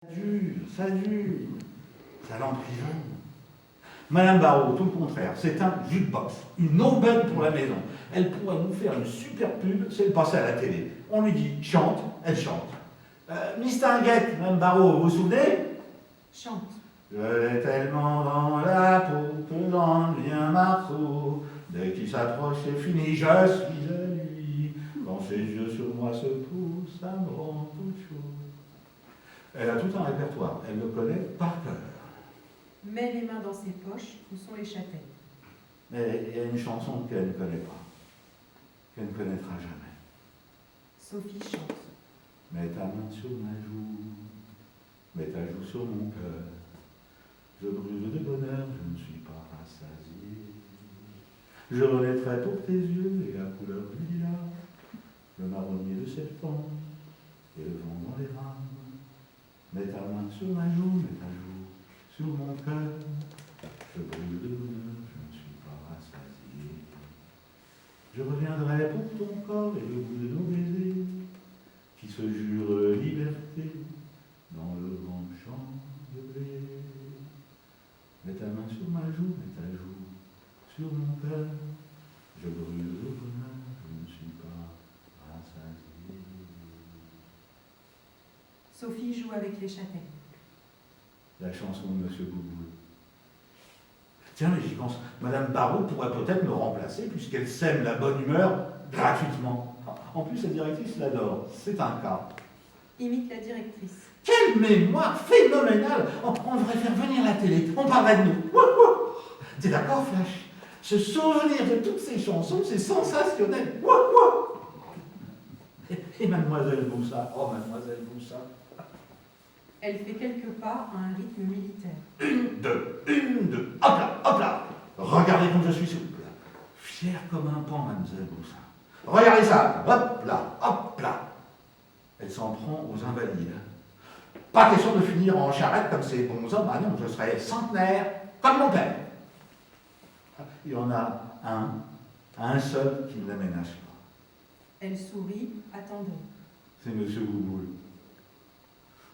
Ça dure, ça l'emprisonne. Madame Barrault, tout le contraire, c'est un jukebox, une aubaine pour la maison. Elle pourrait nous faire une super pub si elle passait à la télé. On lui dit chante, elle chante. Miss Tinguette, Madame Barrault, vous vous souvenez? Chante. Je l'ai tellement dans la peau que j'en deviens marceau. Dès qu'il s'approche, c'est fini, je suis à lui. Quand ses yeux sur moi se posent, ça me rend tout chaud. Elle a tout un répertoire, elle le connaît par cœur. Met les mains dans ses poches, où sont les châtaignes. Mais il y a une chanson qu'elle ne connaît pas, qu'elle ne connaîtra jamais. Sophie chante. Mets ta main sur ma joue, mets ta joue sur mon cœur. Je brûle de bonheur, je ne suis pas rassasié. Je renaîtrai pour tes yeux et la couleur du lilas, le marronnier de septembre et le vent dans les rames. Mets ta main sur ma joue, mets ta joue sur mon cœur. Je brûle de bonheur, je ne suis pas rassasié. Je reviendrai pour ton corps et le goût de nos baisers, qui se jurent liberté dans le grand champ de blé. Mets ta main sur ma joue, mets ta joue sur mon cœur. Je brûle de bonheur, je ne suis pas rassasié. Sophie joue avec les châtaignes. La chanson de Monsieur Bouboule. Tiens, mais j'y pense, Madame Barrault pourrait peut-être me remplacer puisqu'elle sème la bonne humeur gratuitement. En plus, la directrice l'adore, c'est un cas. Imite la directrice. Quelle mémoire phénoménale! On devrait faire venir la télé, on parlerait de nous. Wouh. T'es d'accord, Flash? Se souvenir de toutes ces chansons, c'est sensationnel. Wouh. Et Mademoiselle Boussa, oh Mademoiselle Boussa. Elle fait quelques pas à un rythme militaire. 1, 2, hop là. Regardez comme je suis souple. Fier comme un pan, Mademoiselle Boussa. Regardez ça, hop là. Elle s'en prend aux invalides. Pas question de finir en charrette comme ces bons hommes. Ah non, je serai centenaire, comme mon père. Il y en a un seul qui ne la ménage pas. Elle sourit, attendrie. C'est Monsieur Bouboule.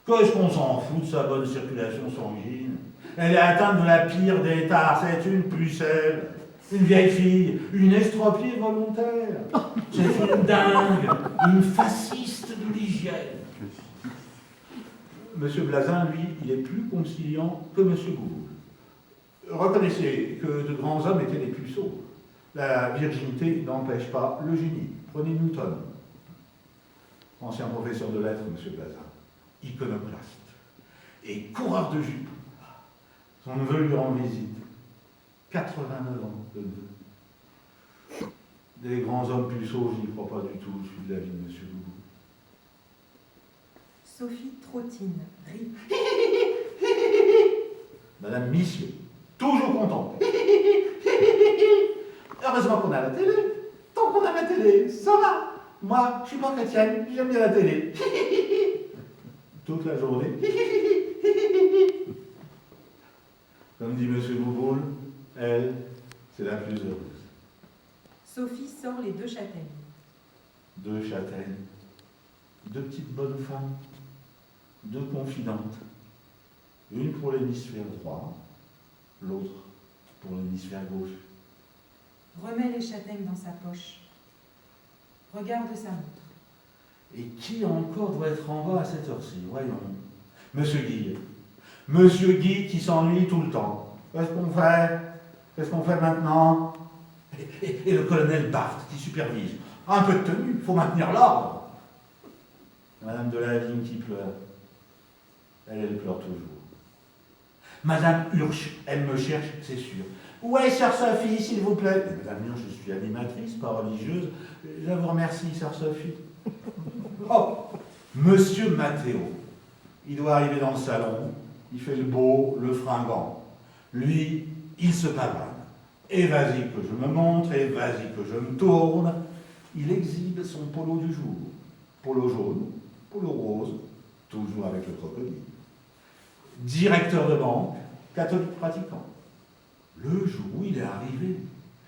Qu'est-ce qu'on s'en fout de sa bonne circulation sanguine? Elle est atteinte de la pire des tares, c'est une pucelle, une vieille fille, une estropiée volontaire. C'est une dingue, une fasciste de l'hygiène. Monsieur Blazin, lui, il est plus conciliant que Monsieur Bouboule. Reconnaissez que de grands hommes étaient des puceaux. La virginité n'empêche pas le génie. Prenez Newton, ancien professeur de lettres, Monsieur Blazin, iconoclaste et coureur de jupe. Son neveu lui rend visite. 89 ans de neveu. Des grands hommes puceaux, je n'y crois pas du tout, je suis de l'avis de Monsieur Bouboule. Sophie trottine, rit. Madame Missieu, toujours contente. Heureusement qu'on a la télé. Tant qu'on a la télé, ça va. Moi, je suis pas chrétienne, j'aime bien la télé. Toute la journée. Comme dit Monsieur Bouboule, elle, c'est la plus heureuse. Sophie sort les 2 châtaignes. 2 châtaignes, 2 petites bonnes femmes, 2 confidentes. Une pour l'hémisphère droit, l'autre pour l'hémisphère gauche. Remet les châtaignes dans sa poche. Regarde sa montre. Et qui encore doit être en bas à cette heure-ci? Voyons. Monsieur Guy. Monsieur Guy qui s'ennuie tout le temps. Qu'est-ce qu'on fait maintenant? Et le colonel Barthes qui supervise. Un peu de tenue, il faut maintenir l'ordre. Madame de la Vigne qui pleure. Elle pleure toujours. Madame Hursch, elle me cherche, c'est sûr. Où est sœur Sophie, s'il vous plaît? Madame Hursch, je suis animatrice, pas religieuse. Je vous remercie, sœur Sophie. Oh, Monsieur Mathéo. Il doit arriver dans le salon. Il fait le beau, le fringant. Lui, il se pavane. Et vas-y que je me montre, et vas-y que je me tourne. Il exhibe son polo du jour. Polo jaune, polo rose, toujours avec le crocodile. Directeur de banque, catholique pratiquant. Le jour où il est arrivé,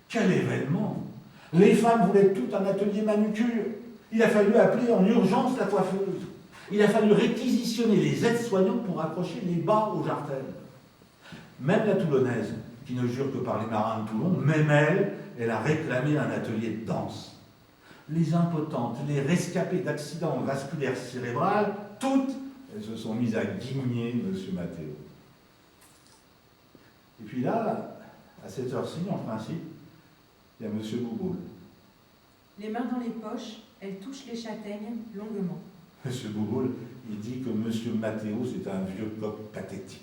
quel événement! Les femmes voulaient tout un atelier manucure. Il a fallu appeler en urgence la coiffeuse. Il a fallu réquisitionner les aides-soignants pour accrocher les bas aux jartelles. Même la Toulonnaise, qui ne jure que par les marins de Toulon, même elle a réclamé un atelier de danse. Les impotentes, les rescapées d'accidents vasculaires cérébrales, toutes, elles se sont mises à guigner M. Mathéo. Et puis là, à cette heure-ci, en principe, il y a M. Bouboule. Les mains dans les poches, elle touche les châtaignes longuement. M. Bouboule, il dit que M. Mathéo, c'est un vieux coq pathétique.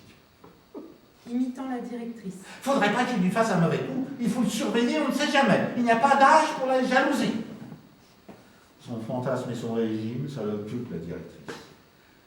Imitant la directrice. Faudrait pas qu'il lui fasse un mauvais coup. Il faut le surveiller, on ne sait jamais. Il n'y a pas d'âge pour la jalousie. Son fantasme et son régime, ça l'occupe, la directrice.